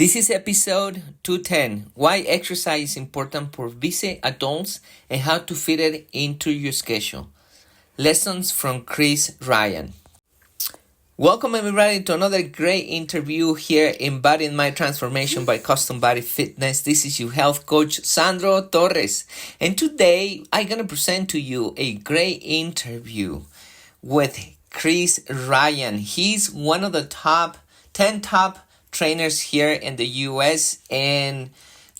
This is episode 210, Why Exercise is Important for Busy Adults and How to Fit It into Your Schedule. Lessons from Chris Ryan. Welcome everybody to another great interview here Embodying My Transformation by Custom Body Fitness. This is your health coach, Sandro Torres. And today I'm going to present to you a great interview with Chris Ryan. He's one of the 10 top trainers here in the US, and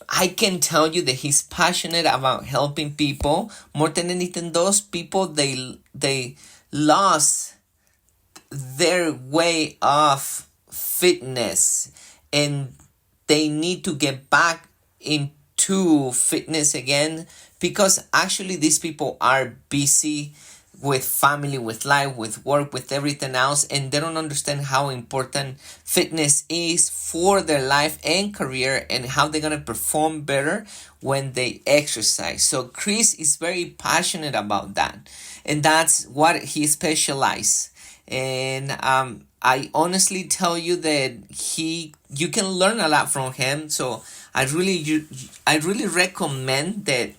I can tell you that he's passionate about helping people. More than anything, those people, they lost their way of fitness and they need to get back into fitness again, because actually these people are busy with family, with life, with work, with everything else, and they don't understand how important fitness is for their life and career and how they're going to perform better when they exercise. So Chris is very passionate about that, and that's what he specializes. And I honestly tell you that you can learn a lot from him. So I really recommend that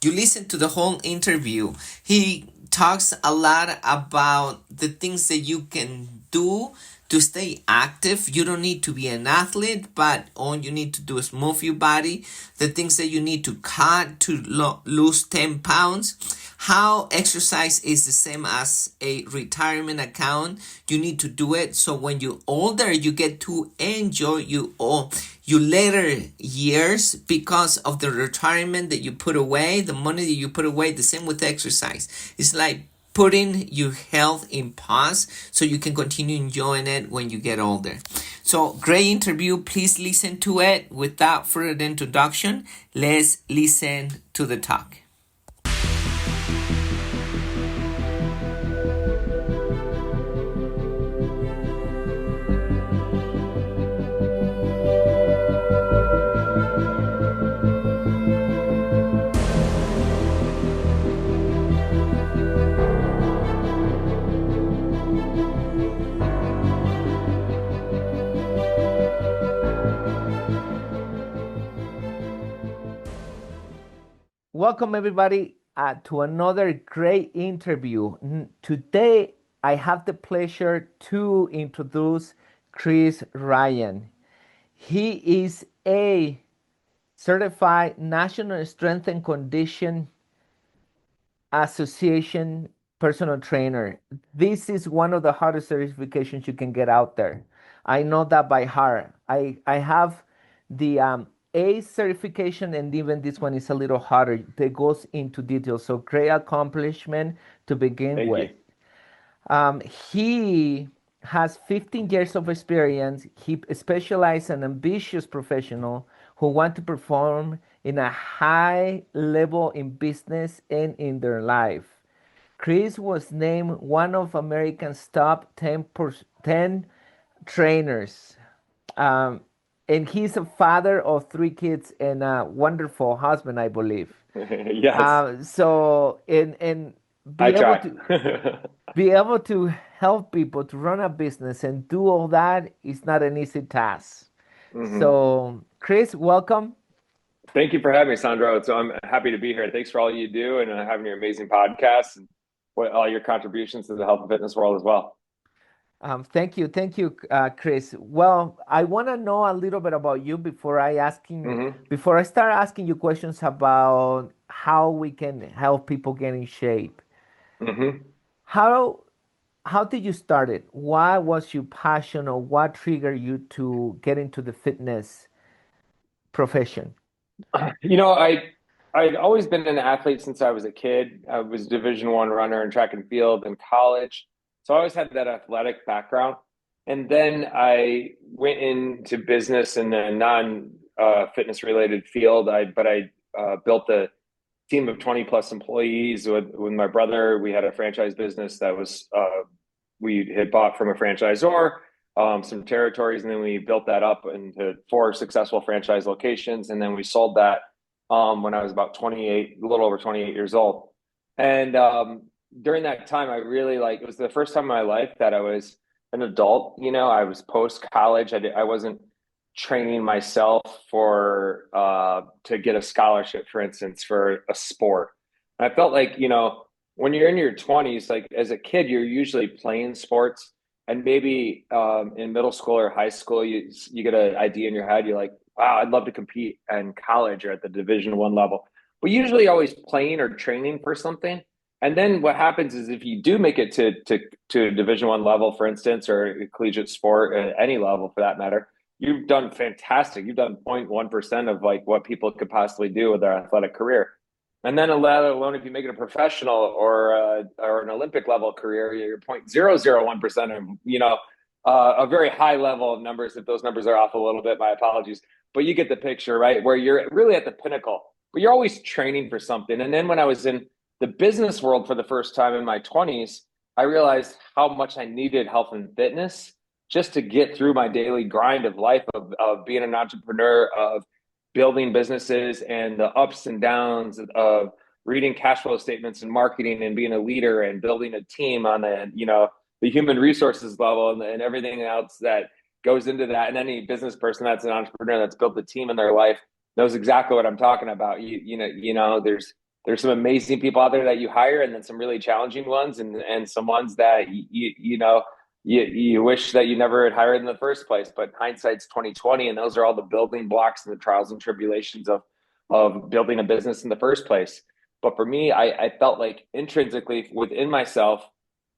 you listen to the whole interview. He talks a lot about the things that you can do to stay active. You don't need to be an athlete, but all you need to do is move your body. The things that you need to cut to lose 10 pounds. How exercise is the same as a retirement account. You need to do it so when you're older, you get to enjoy your later years because of the retirement that you put away, the money that you put away. The same with exercise. It's like putting your health in pause so you can continue enjoying it when you get older. So great interview. Please listen to it. Without further introduction, let's listen to the talk. Welcome everybody to another great interview. Today I have the pleasure to introduce Chris Ryan. He is a certified National Strength and Condition Association personal trainer. This is one of the hardest certifications you can get out there. I know that by heart. I have the A certification, and even this one is a little harder. That goes into detail. So great accomplishment to begin with. He has 15 years of experience. He specializes an ambitious professional who want to perform in a high level in business and in their life. Chris was named one of America's top 10 trainers. And he's a father of 3 kids and a wonderful husband, I believe. Yes. So, and be I able try. to be able to help people to run a business and do all that is not an easy task. So, Chris, welcome. Thank you for having me, Sandro. So I'm happy to be here. Thanks for all you do and having your amazing podcast and all your contributions to the health and fitness world as well. Thank you, Chris. Well, I want to know a little bit about you before I start asking you questions about how we can help people get in shape. hmm How how did you start it? Why was your passion, or what triggered you to get into the fitness profession? You know, I'd always been an athlete since I was a kid. I was a Division I runner in track and field in college. So I always had that athletic background. And then I went into business in a non fitness related field. I built a team of 20 plus employees with my brother. We had a franchise business that was we had bought from a franchisor some territories, and then we built that up into 4 successful franchise locations, and then we sold that when I was about 28, a little over 28 years old. And during that time, I really it was the first time in my life that I was an adult. You know, I was post college. I wasn't training myself for to get a scholarship, for instance, for a sport. And I felt like, when you're in your 20s, like as a kid, you're usually playing sports, and maybe in middle school or high school, you get an idea in your head. You're like, wow, I'd love to compete in college or at the Division I level. But usually, always playing or training for something. And then what happens is if you do make it to Division I level, for instance, or collegiate sport at any level for that matter, you've done fantastic. You've done 0.1% of like what people could possibly do with their athletic career. And then let alone if you make it a professional or an Olympic level career, you're 0.001% of, a very high level of numbers. If those numbers are off a little bit, my apologies. But you get the picture, right? Where you're really at the pinnacle, but you're always training for something. And then when I was in the business world for the first time in my 20s, I realized how much I needed health and fitness just to get through my daily grind of life of being an entrepreneur, of building businesses and the ups and downs of reading cash flow statements and marketing and being a leader and building a team on the human resources level and everything else that goes into that. And any business person that's an entrepreneur that's built a team in their life knows exactly what I'm talking about. There's some amazing people out there that you hire, and then some really challenging ones, and some ones that you wish that you never had hired in the first place. But hindsight's 2020, and those are all the building blocks and the trials and tribulations of building a business in the first place. But for me, I felt like intrinsically within myself,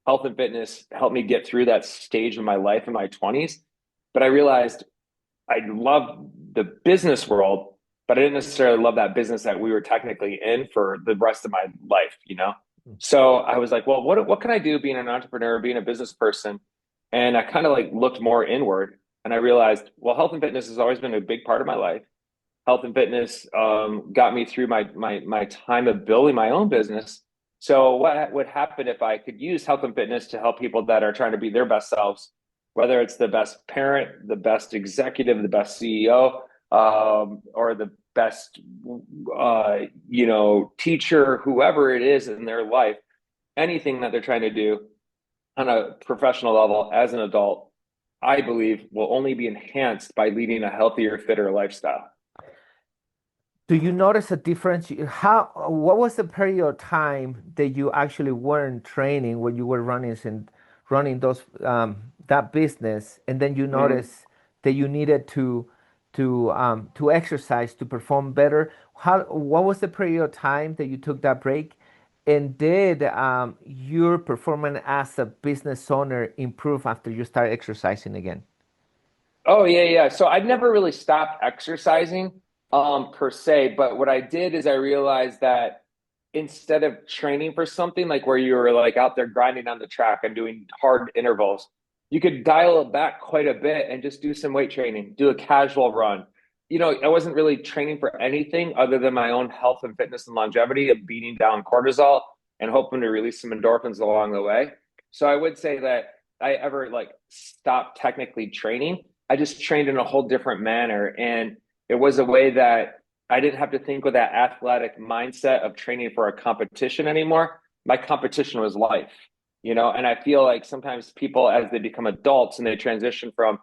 health and fitness helped me get through that stage of my life in my 20s. But I realized I love the business world, but I didn't necessarily love that business that we were technically in for the rest of my life. So I was like, well, what can I do being an entrepreneur, being a business person? And I kind of like looked more inward, and I realized, well, health and fitness has always been a big part of my life. Health and fitness got me through my time of building my own business. So what would happen if I could use health and fitness to help people that are trying to be their best selves, whether it's the best parent, the best executive, the best CEO, or the best, teacher, whoever it is in their life, anything that they're trying to do on a professional level as an adult, I believe will only be enhanced by leading a healthier, fitter lifestyle. Do you notice a difference? What was the period of time that you actually weren't training when you were running those that business, and then you noticed that you needed to exercise to perform better? What was the period of time that you took that break? And did your performance as a business owner improve after you started exercising again? Oh yeah. So I never really stopped exercising per se, but what I did is I realized that instead of training for something like where you were like out there grinding on the track and doing hard intervals, you could dial it back quite a bit and just do some weight training, do a casual run. I wasn't really training for anything other than my own health and fitness and longevity of beating down cortisol and hoping to release some endorphins along the way. So I would say that I ever like stopped technically training. I just trained in a whole different manner. And it was a way that I didn't have to think with that athletic mindset of training for a competition anymore. My competition was life. And I feel like sometimes people, as they become adults and they transition from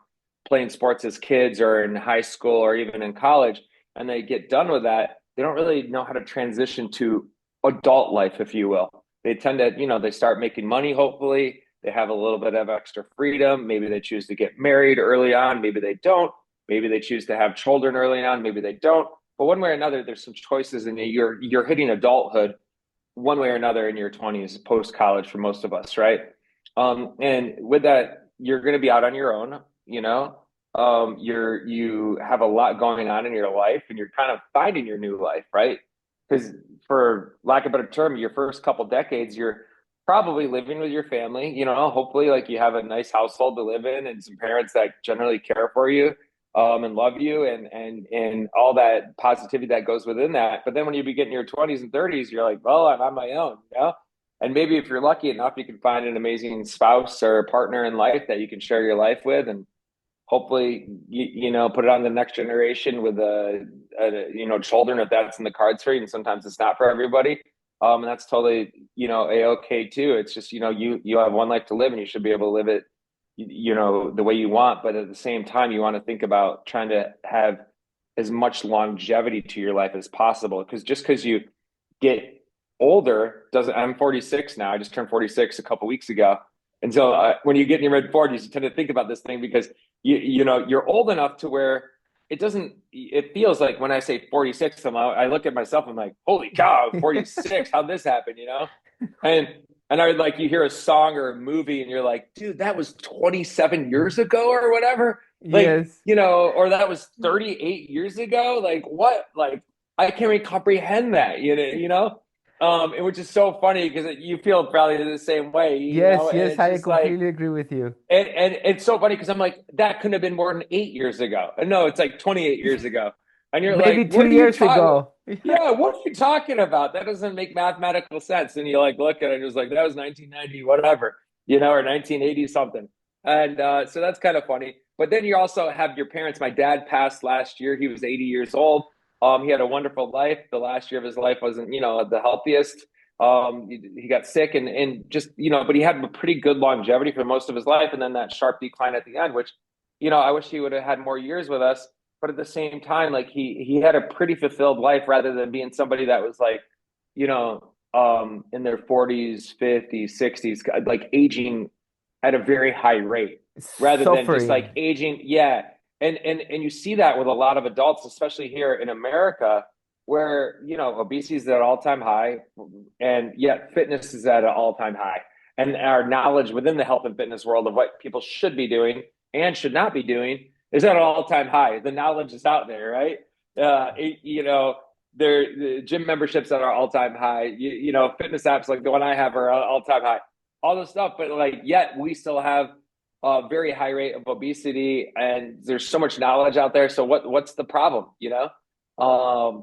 playing sports as kids or in high school or even in college, and they get done with that, they don't really know how to transition to adult life, if you will. They tend to, they start making money, hopefully. They have a little bit of extra freedom. Maybe they choose to get married early on. Maybe they don't. Maybe they choose to have children early on. Maybe they don't. But one way or another, there's some choices, and you're hitting adulthood one way or another in your 20s, post college for most of us, right? And with that, you're going to be out on your own. You have a lot going on in your life, and you're kind of finding your new life, right? Because for lack of a better term, your first couple decades, you're probably living with your family. Hopefully, like you have a nice household to live in and some parents that generally care for you. And love you and all that positivity that goes within that. But then when you begin in your 20s and 30s, you're like, well, I'm on my own. And maybe if you're lucky enough, you can find an amazing spouse or partner in life that you can share your life with, and hopefully, put it on the next generation with children, if that's in the cards for you. And sometimes it's not for everybody. And that's totally, a-okay too. It's just, you have one life to live, and you should be able to live it the way you want, but at the same time, you want to think about trying to have as much longevity to your life as possible. Because just because you get older doesn't, I'm 46 now. I just turned 46 a couple weeks ago. And so when you get in your mid 40s, you tend to think about this thing because you're old enough to where it feels like when I say 46, I look at myself, I'm like, holy cow, 46, how'd this happen, And and I would like you hear a song or a movie and you're like, dude, that was 27 years ago or whatever. Like, Yes. or that was 38 years ago. Like what? Like I can't even comprehend that, which is so funny because you feel probably the same way, Yes, and yes, it's I just like, completely agree with you. and it's so funny because I'm like, that couldn't have been more than 8 years ago. And no, it's like 28 years ago. And you're Maybe like, what two are you years talking? ago. Yeah, what are you talking about? That doesn't make mathematical sense. And you like look at it and it's like, that was 1990, whatever, or 1980 something. And so that's kind of funny. But then you also have your parents. My dad passed last year. He was 80 years old. He had a wonderful life. The last year of his life wasn't, the healthiest. He got sick and just, but he had a pretty good longevity for most of his life. And then that sharp decline at the end, which, I wish he would have had more years with us. But at the same time, like he had a pretty fulfilled life rather than being somebody that was like, in their 40s, 50s, 60s, like aging at a very high rate rather than just Suffering. like aging. Yeah. And you see that with a lot of adults, especially here in America, where, obesity is at an all-time high and yet fitness is at an all-time high. And our knowledge within the health and fitness world of what people should be doing and should not be doing is at an all-time high. The knowledge is out there, right? The gym memberships at our all-time high. Fitness apps like the one I have are all-time high. All this stuff, but like yet we still have a very high rate of obesity, and there's so much knowledge out there. So what's the problem? So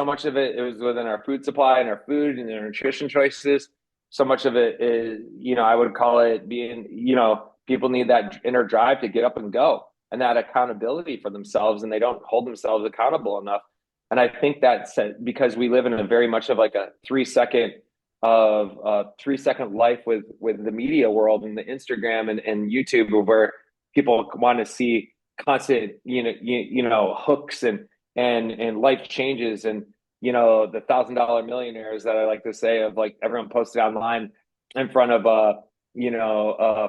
much of it was within our food supply and our food and our nutrition choices. So much of it is, I would call it being, people need that inner drive to get up and go and that accountability for themselves, and they don't hold themselves accountable enough. And I think that's because we live in a very much of like a 3 second life with the media world and the Instagram and YouTube, where people want to see constant, hooks and life changes and, the $1,000 millionaires that I like to say of like everyone posted online in front of a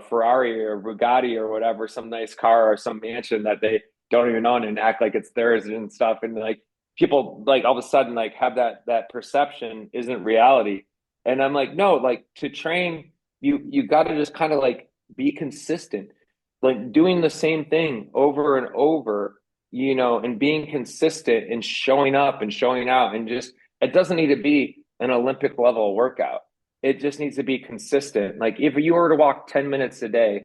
Ferrari or Bugatti or whatever, some nice car or some mansion that they don't even own and act like it's theirs and stuff. And like people like all of a sudden like have that perception isn't reality. And I'm like, no, like to train, you got to just kind of like be consistent, like doing the same thing over and over, and being consistent and showing up and showing out. And just, it doesn't need to be an Olympic level workout. It just needs to be consistent. Like if you were to walk 10 minutes a day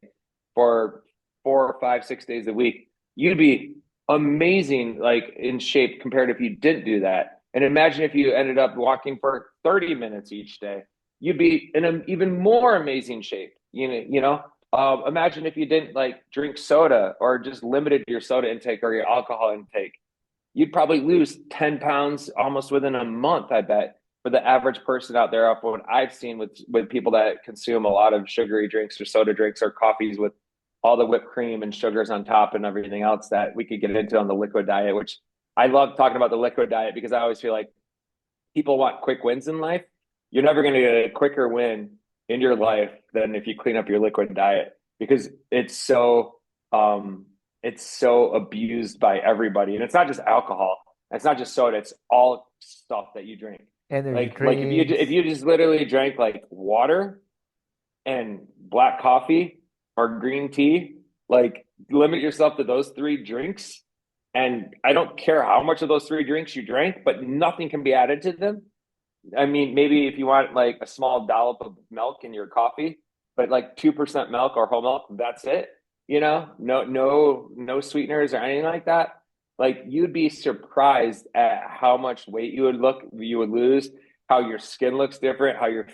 for 4 or 5, 6 days a week, you'd be amazing, like in shape compared if you didn't do that. And imagine if you ended up walking for 30 minutes each day, you'd be in an even more amazing shape. Imagine if you didn't like drink soda or just limited your soda intake or your alcohol intake. You'd probably lose 10 pounds almost within a month, I bet, for the average person out there, off what I've seen with people that consume a lot of sugary drinks or soda drinks or coffees with all the whipped cream and sugars on top and everything else that we could get into on the liquid diet, which I love talking about the liquid diet because I always feel like people want quick wins in life. You're never going to get a quicker win in your life than if you clean up your liquid diet because it's so abused by everybody. And it's not just alcohol. It's not just soda. It's all stuff that you drink. Energy Like if drinks. you just literally drank like water and black coffee or green tea, like limit yourself to those three drinks. And I don't care how much of those three drinks you drank, but nothing can be added to them. I mean, maybe if you want like a small dollop of milk in your coffee, but like 2% milk or whole milk, that's it. No sweeteners or anything like that. Like you'd be surprised at how much weight you would lose, how your skin looks different, how your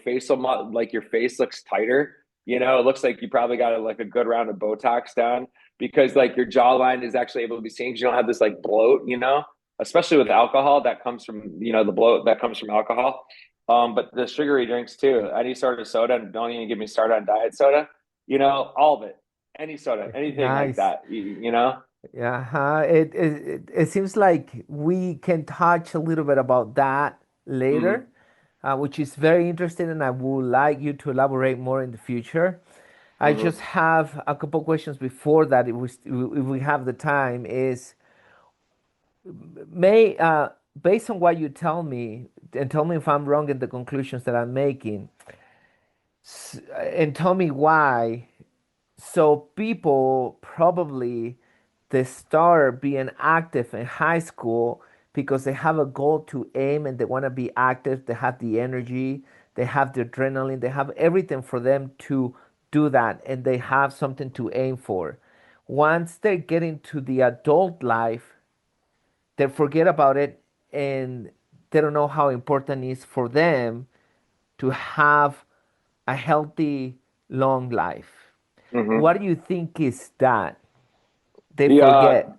like your face looks tighter. It looks like you probably got like a good round of Botox done because like your jawline is actually able to be seen because you don't have this like bloat, especially with alcohol that comes from, the bloat that comes from alcohol. But the sugary drinks too, any sort of soda, don't even get me started on diet soda, all of it. any soda, anything like Nice. that, you know? Yeah, it seems like we can touch a little bit about that later, Hmm. which is very interesting, and I would like you to elaborate more in the future. I just Hmm. have a couple questions before that, if we have the time. Is may based on what you tell me, and tell me if I'm wrong in the conclusions that I'm making, and tell me why. So people probably they start being active in high school because they have a goal to aim and they want to be active. They have the energy, they have the adrenaline, they have everything for them to do that, and they have something to aim for. Once they get into the adult life, they forget about it, and they don't know how important it is for them to have a healthy, long life. Hmm. What do you think is that? They The forget.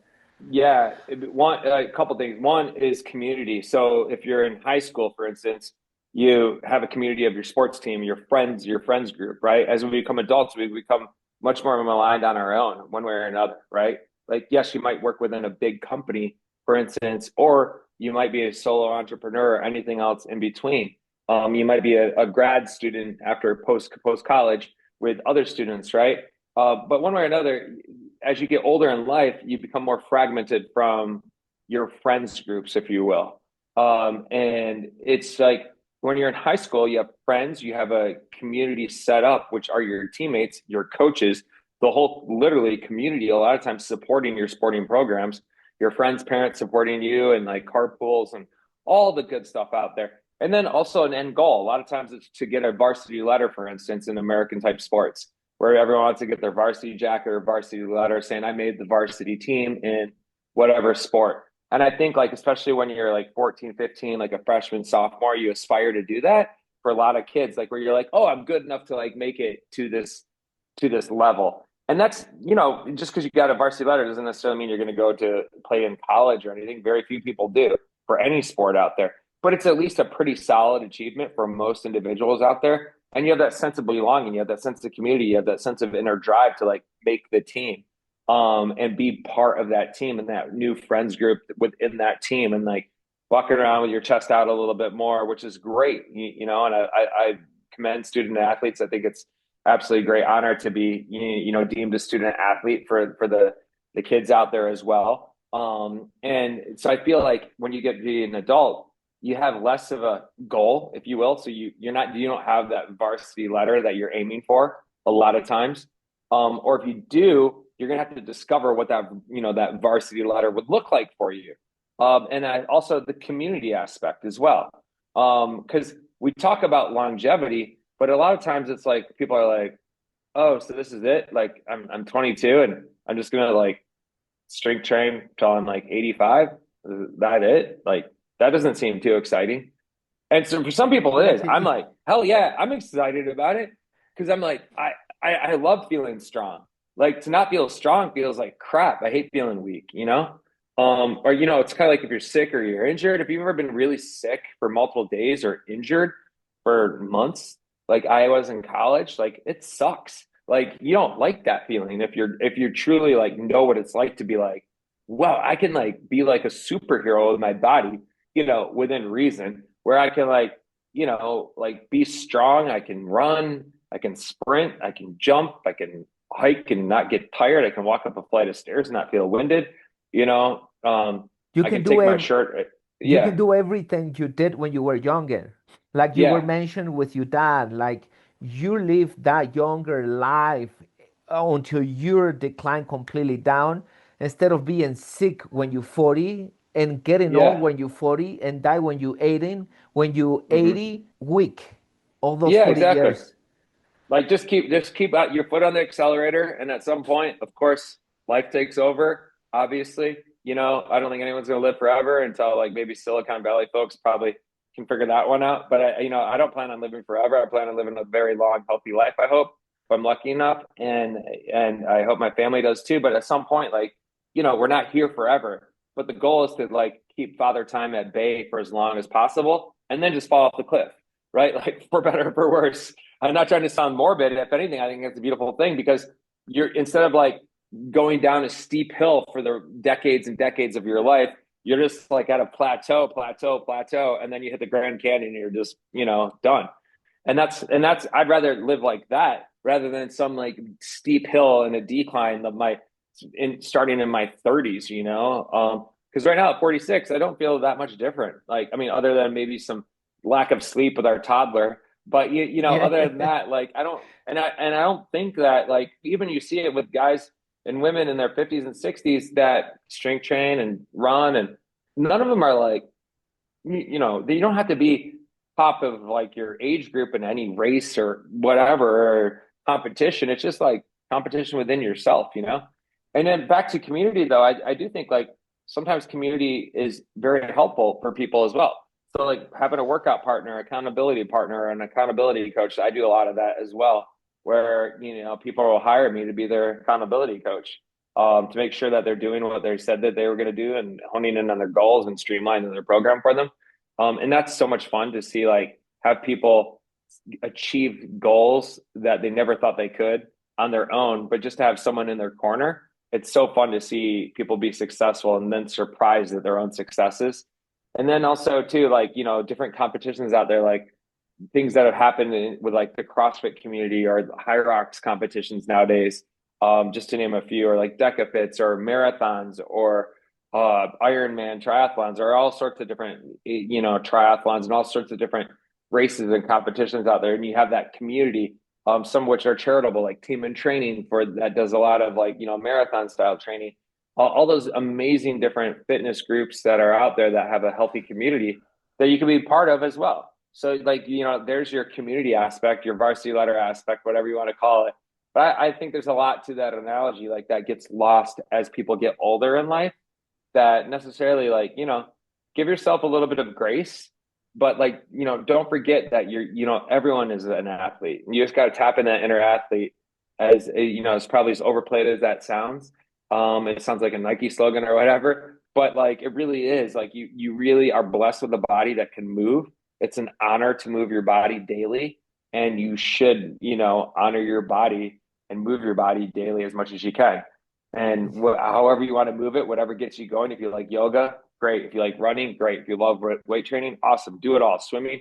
Yeah, one a couple things. One is community. So if you're in high school, for instance, you have a community of your sports team, your friends group, right? As we become adults, we become much more maligned on our own, one way or another, right? Like, yes, you might work within a big company, for instance, or you might be a solo entrepreneur or anything else in between. You might be a grad student after post college with other students, right? But one way or another, as you get older in life, you become more fragmented from your friends groups, if you will. And it's like when you're in high school, you have friends, you have a community set up, which are your teammates, your coaches, the whole literally community, a lot of times supporting your sporting programs, your friends, parents supporting you, and like carpools and all the good stuff out there. And then also an end goal. A lot of times it's to get a varsity letter, for instance, in American type sports where everyone wants to get their varsity jacket or varsity letter saying I made the varsity team in whatever sport. And I think like especially when you're like 14, 15, like a freshman, sophomore, you aspire to do that for a lot of kids, like where you're like, oh, I'm good enough to like make it to this level. And that's, just because you got a varsity letter doesn't necessarily mean you're going to go to play in college or anything. Very few people do for any sport out there, but it's at least a pretty solid achievement for most individuals out there. And you have that sense of belonging, you have that sense of community, you have that sense of inner drive to like make the team, and be part of that team and that new friends group within that team, and like walking around with your chest out a little bit more, which is great, and I commend student athletes. I think it's absolutely great honor to be, deemed a student athlete for the kids out there as well. And so I feel like when you get to be an adult, you have less of a goal, if you will. So you don't have that varsity letter that you're aiming for a lot of times. Or if you do, you're gonna have to discover what that varsity letter would look like for you. And also the community aspect as well. Because we talk about longevity, but a lot of times it's like people are like, oh, so this is it? Like I'm 22 and I'm just gonna like strength train till I'm like 85. Is that it? Like that doesn't seem too exciting. And so for some people it is. Yes, I'm like, hell yeah, I'm excited about it because I'm like, I love feeling strong. Like to not feel strong feels like crap. I hate feeling weak, Or it's kind of like if you're sick or you're injured. If you've ever been really sick for multiple days or injured for months, like I was in college, like it sucks. Like you don't like that feeling if you're truly like know what it's like to be like, wow, I can like be like a superhero with my body, within reason, where I can like be strong. I can run, I can sprint, I can jump, I can hike and not get tired. I can walk up a flight of stairs and not feel winded, you know. you I can can do take my ev shirt. you can Yeah, do everything you did when you were younger. Like you were yeah. mentioned with your dad, like you live that younger life until your decline completely down, instead of being sick when you're 40 and getting old Yeah. when you're 40 and die when you're 18, when you're Hmm. 80, weak, all those Yeah, 40 exactly. years. Like just keep out your foot on the accelerator, and at some point, of course, life takes over. Obviously, I don't think anyone's going to live forever until like maybe Silicon Valley folks probably can figure that one out. But I don't plan on living forever. I plan on living a very long, healthy life. I hope if I'm lucky enough, and I hope my family does too. But at some point, like we're not here forever. But the goal is to like keep Father Time at bay for as long as possible, and then just fall off the cliff, right? Like for better or for worse. I'm not trying to sound morbid. If anything, I think it's a beautiful thing because you're instead of like going down a steep hill for the decades and decades of your life, you're just like at a plateau, and then you hit the Grand Canyon and you're just, done. And that's I'd rather live like that rather than some like steep hill and a decline of my in starting in my 30s, because right now at 46, I don't feel that much different. Like, I mean, other than maybe some lack of sleep with our toddler, but Yeah. other than that, like I don't, and I don't think that, like, even you see it with guys and women in their 50s and 60s that strength train and run, and none of them are like, you don't have to be top of like your age group in any race or whatever or competition. It's just like competition within yourself. And then back to community though, I do think like sometimes community is very helpful for people as well. So like having a workout partner, accountability partner, and accountability coach, I do a lot of that as well, where people will hire me to be their accountability coach, to make sure that they're doing what they said that they were going to do and honing in on their goals and streamlining their program for them. And that's so much fun to see, like, have people achieve goals that they never thought they could on their own, but just to have someone in their corner. It's so fun to see people be successful and then surprised at their own successes. And then also too, like, different competitions out there, like things that have happened with like the CrossFit community or the High Rocks competitions nowadays, just to name a few, or like decafits or marathons or Ironman triathlons, or all sorts of different, triathlons and all sorts of different races and competitions out there. And you have that community, some of which are charitable, like Team in Training for that does a lot of like, marathon style training, all those amazing different fitness groups that are out there that have a healthy community that you can be part of as well. So like, there's your community aspect, your varsity ladder aspect, whatever you want to call it. But I think there's a lot to that analogy, like that gets lost as people get older in life, that necessarily, like, give yourself a little bit of grace, but like, don't forget that everyone is an athlete. You just got to tap in that inner athlete, as it's probably as overplayed as that sounds. It sounds like a Nike slogan or whatever, but like it really is, like, you really are blessed with a body that can move. It's an honor to move your body daily, and you should, honor your body and move your body daily as much as you can. And however you want to move it, whatever gets you going. If you like yoga, great. If you like running, great. If you love weight training, awesome. Do it all. Swimming,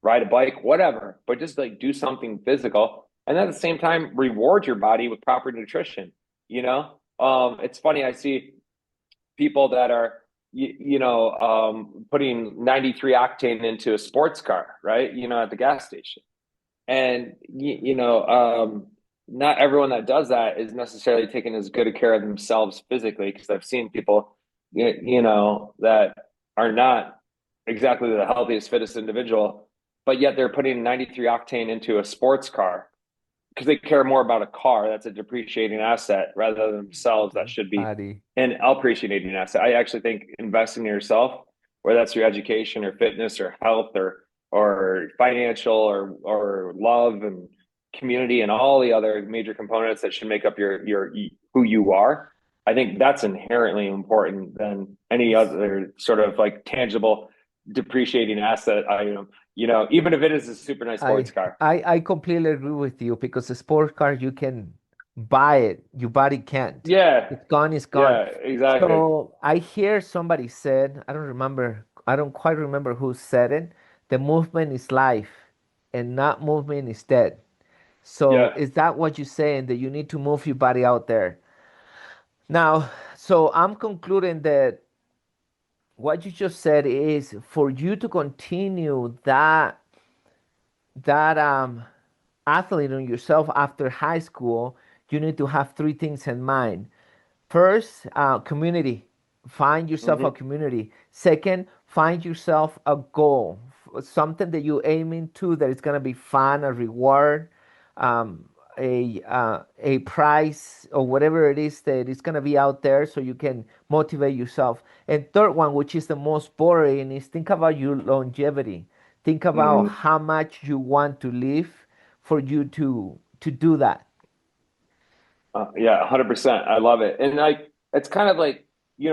ride a bike, whatever. But just like do something physical, and at the same time, reward your body with proper nutrition. It's funny. I see people that are, putting 93 octane into a sports car, right? At the gas station, and not everyone that does that is necessarily taking as good a care of themselves physically, because I've seen people, that are not exactly the healthiest, fittest individual, but yet they're putting 93 octane into a sports car because they care more about a car that's a depreciating asset rather than themselves, that should be Body. an appreciating asset. I actually think investing in yourself, whether that's your education or fitness or health or financial or love and community and all the other major components that should make up your who you are. I think that's inherently important than any other sort of like tangible depreciating asset item, even if it is a super nice sports car. I completely agree with you because a sports car you can buy it, your body can't. Yeah, It's gone, it's gone. yeah, exactly. So I hear somebody said, I don't remember, I don't quite remember who said it. The movement is life and not movement is dead. So Yeah. is that what you're saying that you need to move your body out there? Now, so I'm concluding that what you just said is for you to continue that athlete on yourself after high school, you need to have three things in mind. First, community. Find yourself a Hmm. community. Second, find yourself a goal, something that you aiming to that is gonna be fun, a reward, um, a prize or whatever it is that is gonna be out there, so you can motivate yourself. And third one, which is the most boring, is think about your longevity. Think about Hmm. how much you want to live for you to do that. Yeah, 100%. I love it. And like, it's kind of like, in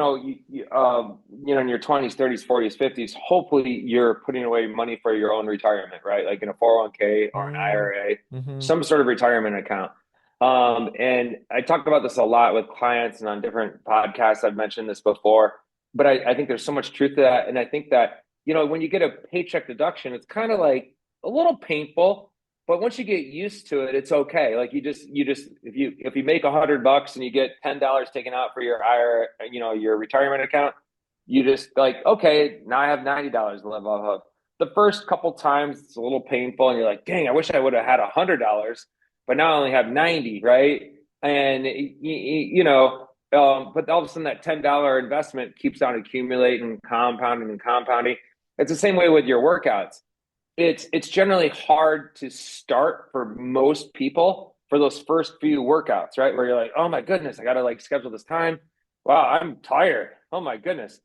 your 20s, 30s, 40s, 50s, hopefully you're putting away money for your own retirement, right? Like in a 401k or an Mm, IRA, mm-hmm. some sort of retirement account. And I talk about this a lot with clients and on different podcasts. I've mentioned this before, but I think there's so much truth to that. And I think that, when you get a paycheck deduction, it's kind of like a little painful, but once you get used to it, it's okay. Like you just, if you make $100 and you get $10 taken out for your your retirement account, you just like, okay, now I have $90 to live off of. The first couple times it's a little painful and you're like, dang, I wish I would have had $100, but now I only have 90, right? And but all of a sudden that $10 investment keeps on accumulating, compounding and compounding. It's the same way with your workouts. It's generally hard to start for most people for those first few workouts, right? Where you're like, oh my goodness, I gotta like schedule this time. Wow, I'm tired. Oh my goodness.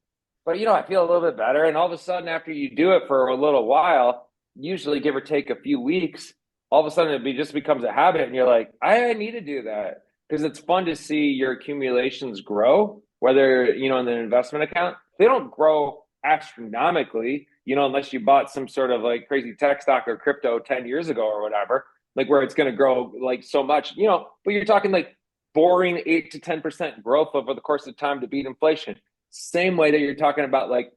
But I feel a little bit better. And all of a sudden, after you do it for a little while, usually give or take a few weeks, all of a sudden just becomes a habit. And you're like, I need to do that because it's fun to see your accumulations grow, whether, in an investment account. They don't grow astronomically, unless you bought some sort of like crazy tech stock or crypto 10 years ago or whatever, like where it's going to grow like so much, but you're talking like boring 8 to 10% growth over the course of time to beat inflation. Same way that you're talking about like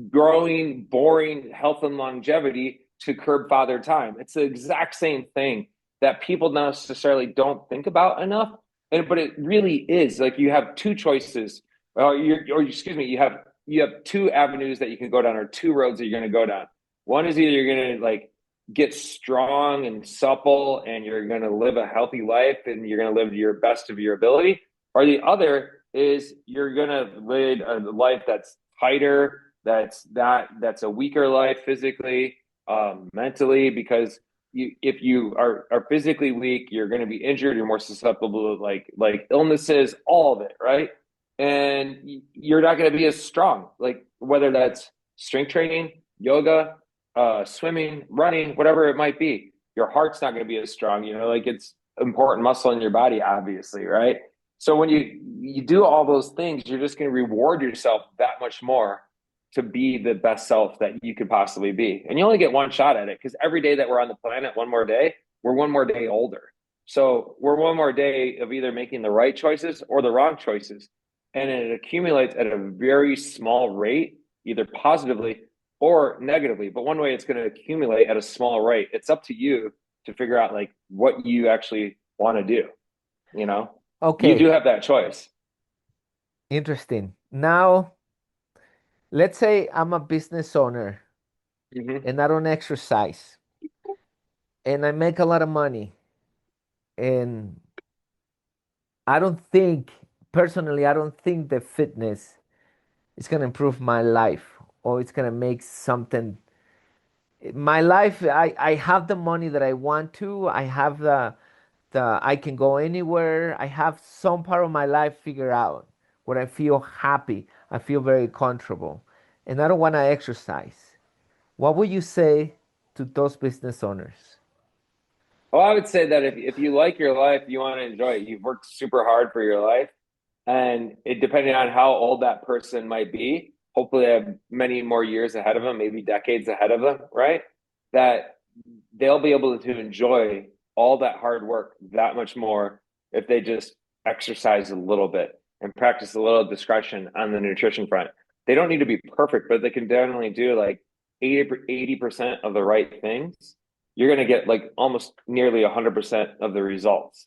growing, boring health and longevity to curb father time. It's the exact same thing that people not necessarily don't think about enough. But it really is like you have two choices, you have two avenues that you can go down or two roads that you're going to go down. One is either you're going to like get strong and supple and you're going to live a healthy life and you're going to live to your best of your ability, or the other is you're going to live a life that's tighter, that's a weaker life physically, mentally, because if you are physically weak, you're going to be injured, you're more susceptible to like illnesses, all of it, right? And you're not going to be as strong, like whether that's strength training, yoga, swimming, running, whatever it might be. Your heart's not going to be as strong, like it's important muscle in your body, obviously, right? So when you do all those things, you're just going to reward yourself that much more to be the best self that you could possibly be. And you only get one shot at it because every day that we're on the planet, one more day, we're one more day older. So we're one more day of either making the right choices or the wrong choices. And it accumulates at a very small rate, either positively or negatively. But one way it's going to accumulate at a small rate. It's up to you to figure out like what you actually want to do. Okay. You do have that choice. Interesting. Now, let's say I'm a business owner Mm-hmm. and I don't exercise and I make a lot of money and personally, I don't think the fitness is going to improve my life or it's going to make something. My life, I have the money that I want to. I have I can go anywhere. I have some part of my life figured out where I feel happy. I feel very comfortable. And I don't want to exercise. What would you say to those business owners? Well, I would say that if you like your life, you want to enjoy it. You've worked super hard for your life, and it depending on how old that person might be, hopefully they have many more years ahead of them, maybe decades ahead of them, right? That they'll be able to enjoy all that hard work that much more if they just exercise a little bit and practice a little discretion on the nutrition front. They don't need to be perfect, but they can definitely do like 80% of the right things. You're going to get like almost nearly 100% of the results,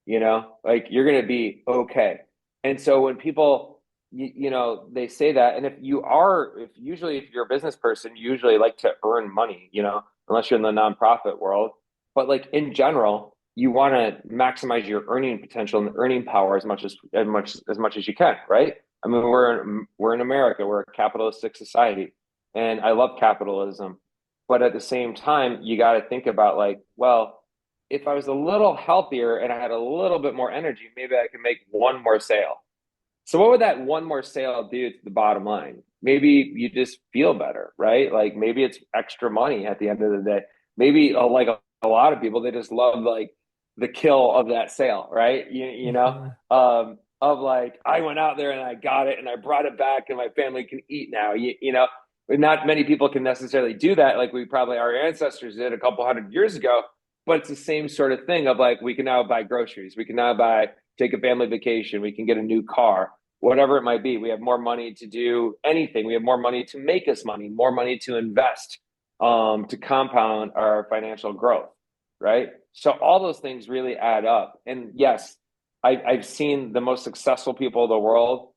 like you're going to be okay. And so when people, they say that, and if you're a business person, you usually like to earn money, unless you're in the nonprofit world. But like in general, you want to maximize your earning potential and earning power as much as you can, right? I mean, we're in America, we're a capitalistic society, and I love capitalism. But at the same time, you got to think about like, well, if I was a little healthier and I had a little bit more energy, maybe I could make one more sale. So what would that one more sale do to the bottom line? Maybe you just feel better, right? Like maybe it's extra money at the end of the day. Maybe like a lot of people, they just love like the kill of that sale, right? Mhm. Of like, I went out there and I got it and I brought it back and my family can eat now, but not many people can necessarily do that. Like we probably, our ancestors did a couple hundred years ago, but it's the same sort of thing of like, we can now buy groceries, we can now take a family vacation, we can get a new car, whatever it might be. We have more money to do anything. We have more money to make us money, more money to invest, to compound our financial growth, right? So all those things really add up. And yes, I've seen the most successful people in the world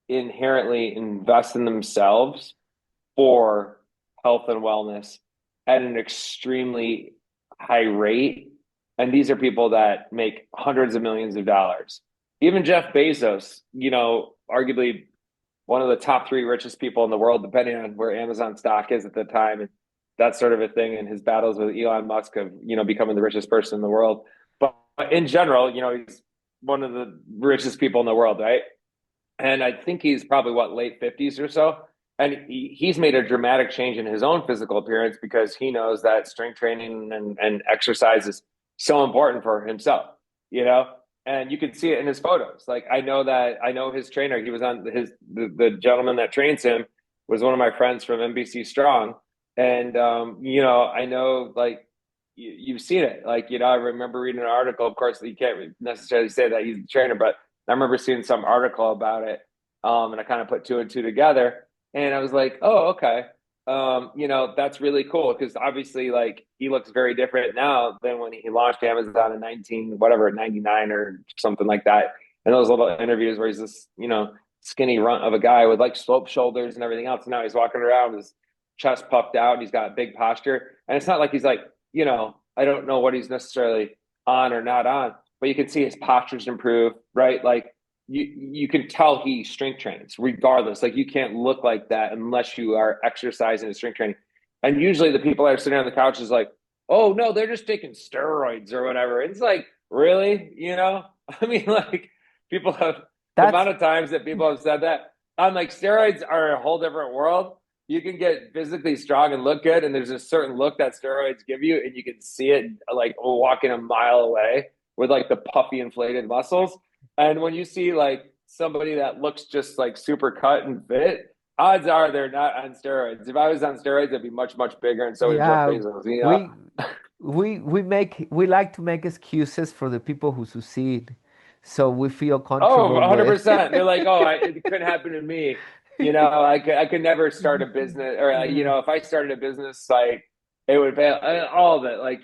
inherently invest in themselves for health and wellness at an extremely high rate. And these are people that make hundreds of millions of dollars. Even Jeff Bezos, arguably one of the top three richest people in the world, depending on where Amazon stock is at the time, and that sort of a thing, and his battles with Elon Musk of, becoming the richest person in the world. But in general, he's one of the richest people in the world, right? And I think he's probably late 50s or so. And he's made a dramatic change in his own physical appearance because he knows that strength training and exercise is so important for himself, and you can see it in his photos. Like, I know his trainer, he was on the gentleman that trains him was one of my friends from NBC Strong. And, I know, like, you've seen it. Like, I remember reading an article. Of course, you can't necessarily say that he's the trainer, but I remember seeing some article about it. And I kind of put two and two together, and I was like, oh, okay. That's really cool, because obviously, like, he looks very different now than when he launched Amazon in 99 or something like that. And those little interviews where he's this, skinny runt of a guy with like sloped shoulders and everything else. And now he's walking around with his chest puffed out, and he's got big posture. And it's not like he's like, I don't know what he's necessarily on or not on, but you can see his posture's improved, right? Like, you can tell he strength trains regardless. Like, you can't look like that unless you are exercising and strength training. And usually the people that are sitting on the couch is like, oh no, they're just taking steroids or whatever. It's like, really? I mean, like, people have the amount of times that people have said that. I'm like, steroids are a whole different world. You can get physically strong and look good, and there's a certain look that steroids give you, and you can see it like walking a mile away with like the puffy inflated muscles. And when you see like somebody that looks just like super cut and fit, odds are they're not on steroids. If I was on steroids, I'd be much, much bigger. And so would Jeff Yeah, Bezos. we like to make excuses for the people who succeed, so we feel Oh, comfortable with. 100%. They're like, oh, it couldn't happen to me. I could never start a business, or if I started a business, like, it would fail. All of it, like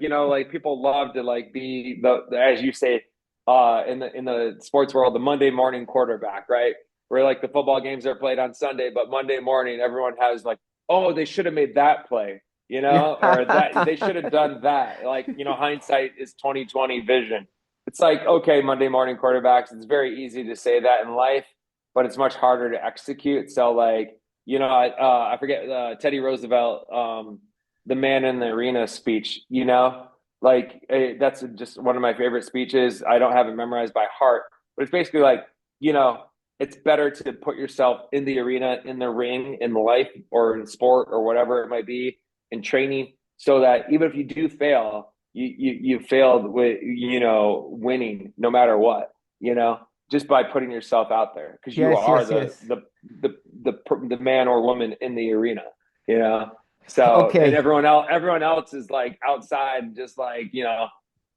people love to like be the as you say, in the sports world, the Monday morning quarterback, right? Where like the football games are played on Sunday, but Monday morning everyone has like, oh, they should have made that play, or that they should have done that. Like, hindsight is 2020 vision. It's like, okay, Monday morning quarterbacks, it's very easy to say that in life, but it's much harder to execute. So like, I forget Teddy Roosevelt, the man in the arena speech, like, that's just one of my favorite speeches. I don't have it memorized by heart, but it's basically like, it's better to put yourself in the arena, in the ring, in life or in sport or whatever it might be, in training, so that even if you do fail, you failed with, winning no matter what, just by putting yourself out there, because you Yes, are yes, the yes. the the the man or woman in the arena, you know. So, and Okay. everyone else is like outside, just like,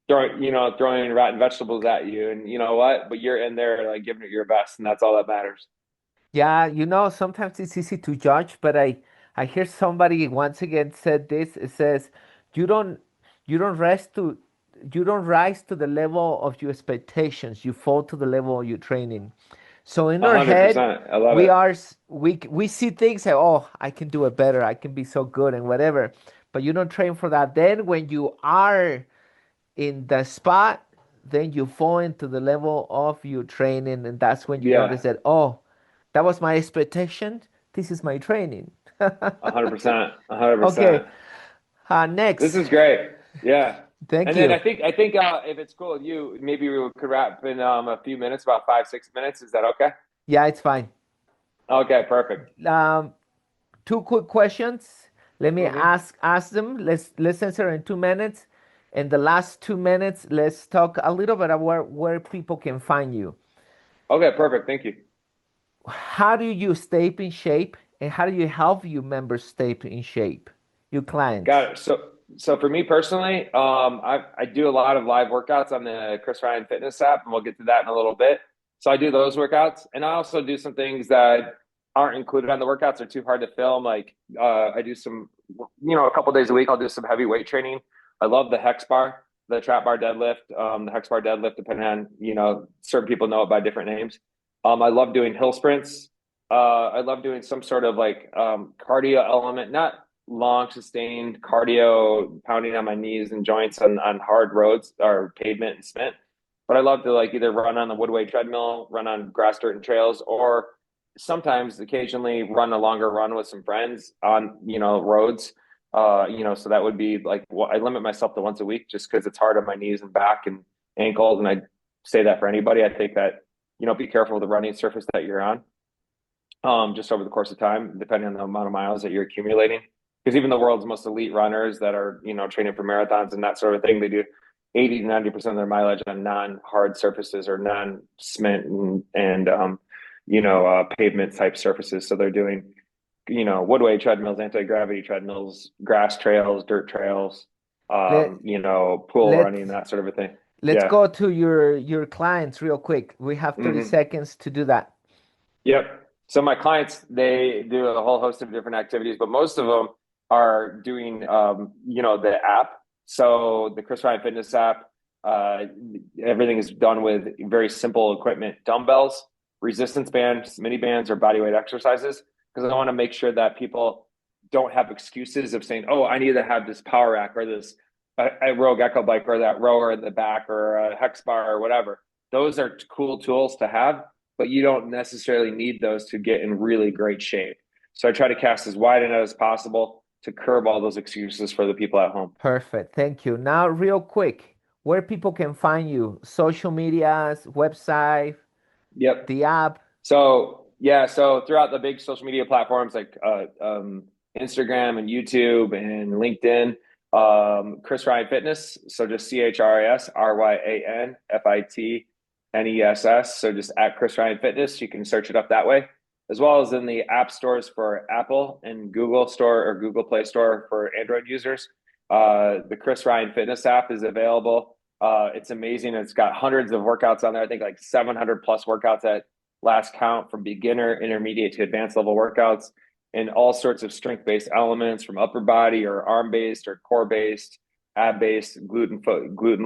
throwing rotten vegetables at you, and you know what? But you're in there like giving it your best, and that's all that matters. Yeah, sometimes it's easy to judge, but I hear somebody once again said this. It says, you don't you don't rest to you don't rise to the level of your expectations. You fall to the level of your training. So in A our hundred head, percent. I love we it. are we see things like, oh, I can do it better. I can be so good and whatever. But you don't train for that. Then when you are in the spot, then you fall into the level of your training, and that's when you notice Yeah, that, oh, that was my expectation. This is my training. 100%. 100%. Okay, This next. is great. Yeah. Thank And then you. I think if it's cool with you, maybe we could wrap in a few minutes, about 5, 6 minutes. Is that okay? Yeah, it's fine. Okay, perfect. Um, Two quick questions. Let me Hmm. ask them. Let's answer in 2 minutes. In the last 2 minutes, let's talk a little bit about where people can find you. Okay, perfect. Thank you. How do you stay in shape, and how do you help your members stay in shape, your Got clients? it. So So for me personally, I do a lot of live workouts on the Chris Ryan Fitness app, and we'll get to that in a little bit. So I do those workouts, and I also do some things that aren't included on the workouts. They're too hard to film. Like I do some, a couple days a week, I'll do some heavy weight training. I love the hex bar, the trap bar deadlift, the hex bar deadlift, depending on, certain people know it by different names. I love doing hill sprints. I love doing some sort of like cardio element, not long sustained cardio, pounding on my knees and joints on hard roads or pavement and cement. But I love to like either run on the Woodway treadmill, run on grass, dirt, and trails, or sometimes occasionally run a longer run with some friends on, roads. So that would be like, well, I limit myself to once a week just because it's hard on my knees and back and ankles. And I say that for anybody. I think that, be careful with the running surface that you're on, just over the course of time, depending on the amount of miles that you're accumulating. Because even the world's most elite runners that are, training for marathons and that sort of thing, they do 80 to 90% of their mileage on non-hard surfaces or non-cement and pavement type surfaces. So they're doing, woodway treadmills, anti-gravity treadmills, grass trails, dirt trails, Let pool running, let's that sort of a thing. let's Yeah. go to your clients real quick. We have 30 Hmm. seconds to do that. Yep. So my clients, they do a whole host of different activities, but most of them are doing, the app. So the Chris Ryan Fitness app, uh, everything is done with very simple equipment, dumbbells, resistance bands, mini bands, or body weight exercises. Because I want to make sure that people don't have excuses of saying, "Oh, I need to have this power rack or this a Rogue Echo bike or that rower in the back or a hex bar or whatever." Those are cool tools to have, but you don't necessarily need those to get in really great shape. So I try to cast as wide a net as possible to curb all those excuses for the people at home. Perfect. Thank you. Now, real quick, where people can find you, social medias, website, Yep. the app. So yeah, so throughout the big social media platforms like Instagram and YouTube and LinkedIn, Chris Ryan Fitness. So just ChrisRyanFitness. So just at Chris Ryan Fitness, you can search it up that way, as well as in the app stores for Apple and Google Store or Google Play Store for Android users. The Chris Ryan Fitness app is available. It's amazing. It's got hundreds of workouts on there. I think like 700 plus workouts at last count, from beginner, intermediate to advanced level workouts, and all sorts of strength based elements, from upper body or arm based or core based, ab based, gluten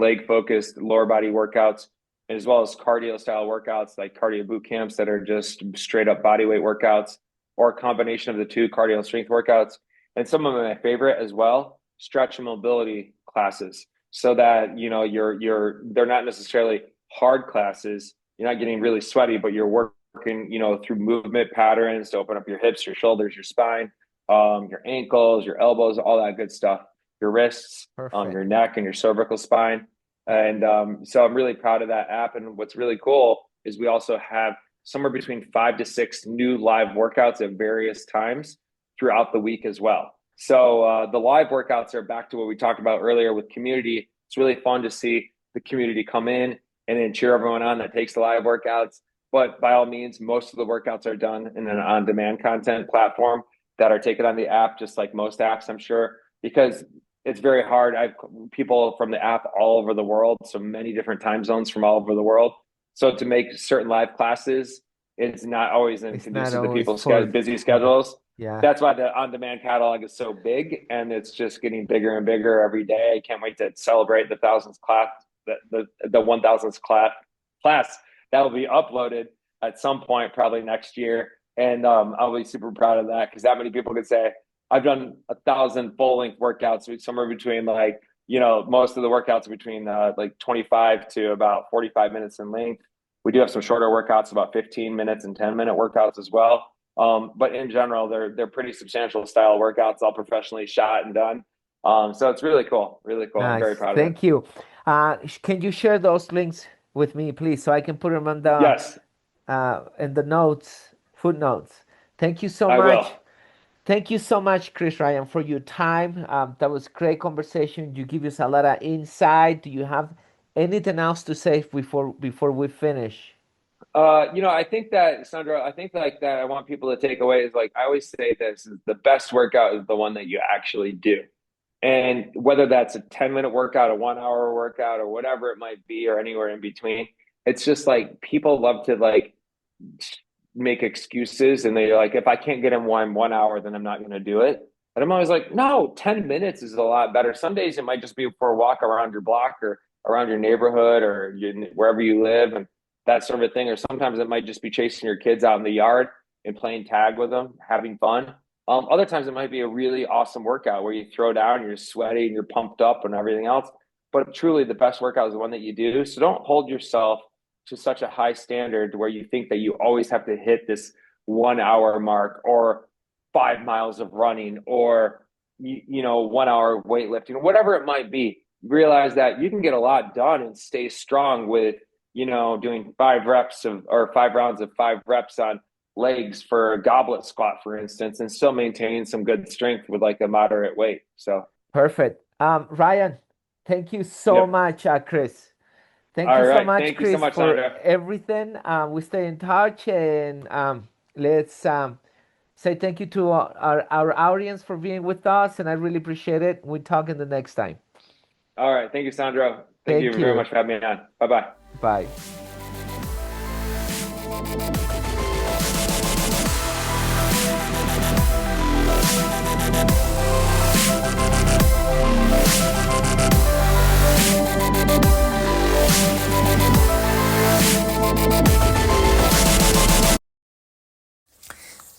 leg focused, lower body workouts, as well as cardio style workouts like cardio boot camps that are just straight up body weight workouts, or a combination of the two, cardio and strength workouts. And some of my favorite as well, stretch and mobility classes, so that they're not necessarily hard classes. You're not getting really sweaty, but you're working, through movement patterns to open up your hips, your shoulders, your spine, your ankles, your elbows, all that good stuff, your wrists, Perfect. your neck, and your cervical spine. And so I'm really proud of that app. And what's really cool is we also have somewhere between 5 to 6 new live workouts at various times throughout the week as well. So the live workouts are back to what we talked about earlier with community. It's really fun to see the community come in and then cheer everyone on that takes the live workouts. But by all means, most of the workouts are done in an on-demand content platform that are taken on the app, just like most apps, I'm sure, because it's very hard. I've people from the app all over the world, so many different time zones from all over the world. So to make certain live classes, it's not always It's not conducive to always people's for, busy schedules. yeah. That's why the on-demand catalog is so big, and it's just getting bigger and bigger every day. I can't wait to celebrate the thousandth class, the 1,000th class that will be uploaded at some point, probably next year. And I'll be super proud of that, because that many people could say, I've done 1,000 full length workouts, somewhere between like, most of the workouts between like 25 to about 45 minutes in length. We do have some shorter workouts, about 15 minutes and 10-minute workouts as well. But in general, they're pretty substantial style workouts, all professionally shot and done. So it's really cool, really cool. I'm very Nice. proud of it. Thank you. Can you share those links with me, please, so I can put them on the Yes, in the notes, footnotes. Thank you so I will. much. Thank you so much, Chris Ryan, for your time. That was great conversation. You give us a lot of insight. Do you have anything else to say before we finish? I think that, Sandra, I think like that I want people to take away is, like I always say, this is the best workout is the one that you actually do. And whether that's a 10-minute workout, a 1 hour workout, or whatever it might be, or anywhere in between, it's just like people love to like make excuses, and they're like, if I can't get in 1 hour, then I'm not going to do it. And I'm always like, no, 10 minutes is a lot better. Some days it might just be for a walk around your block or around your neighborhood or wherever you live and that sort of thing. Or sometimes it might just be chasing your kids out in the yard and playing tag with them, having fun. Other times it might be a really awesome workout where you throw down, you're sweaty and you're pumped up and everything else. But truly the best workout is the one that you do. So don't hold yourself to such a high standard where you think that you always have to hit this 1 hour mark or 5 miles of running or 1 hour weightlifting, whatever it might be. Realize that you can get a lot done and stay strong with doing 5 rounds of 5 reps on legs for a goblet squat, for instance, and still maintaining some good strength with like a moderate weight. So Perfect. Ryan, thank you so yep. much, Chris. Thank All you so right. much, Thank you so Chris, much, for Sandra. everything. We stay in touch, and let's say thank you to our audience for being with us, and I really appreciate it. We'll talk in the next time. All right. Thank you, Sandro. Thank you Thank very you. much for having me on. Bye-bye. Bye.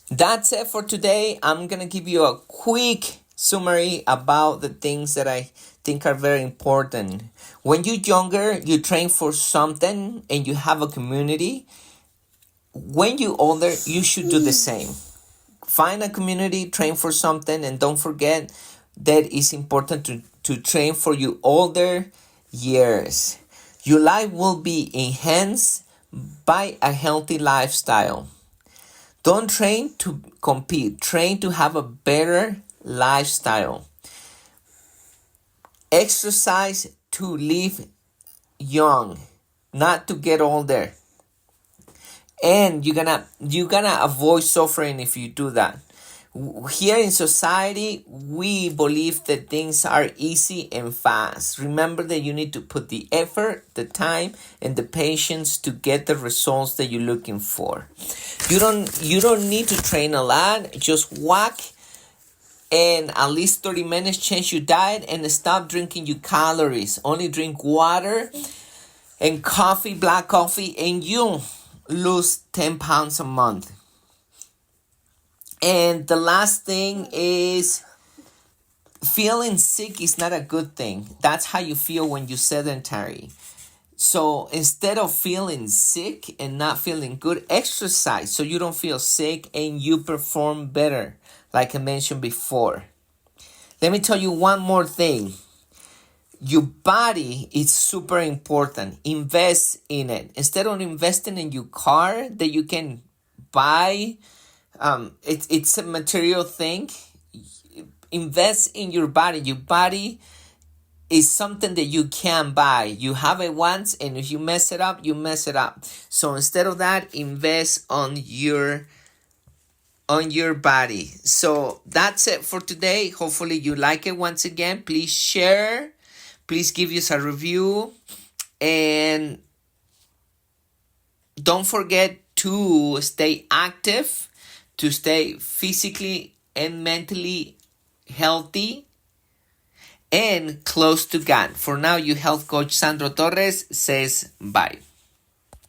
That's it for today. I'm going to give you a quick summary about the things that I think are very important. When you're younger, you train for something and you have a community. When you're older, you should do the same. Find a community, train for something, and don't forget that it's important to train for your older years. Your life will be enhanced by a healthy lifestyle. Don't train to compete. Train to have a better lifestyle. Exercise to live young, not to get older. And you're gonna avoid suffering if you do that. Here in society, we believe that things are easy and fast. Remember that you need to put the effort, the time, and the patience to get the results that you're looking for. You don't need to train a lot. Just walk and at least 30 minutes, change your diet and stop drinking your calories. Only drink water and coffee, black coffee, and you'll lose 10 pounds a month. And the last thing is feeling sick is not a good thing. That's how you feel when you're sedentary. So instead of feeling sick and not feeling good, exercise so you don't feel sick and you perform better, like I mentioned before. Let me tell you one more thing. Your body is super important. Invest in it. Instead of investing in your car that you can buy, it's a material thing. Invest in your body. Your body is something that you can buy. You have it once, and if you mess it up, you mess it up. So instead of that, invest on your body. So that's it for today. Hopefully you like it. Once again, please share. Please give us a review. And don't forget to stay active, to stay physically and mentally healthy and close to God. For now, your health coach Sandro Torres says bye.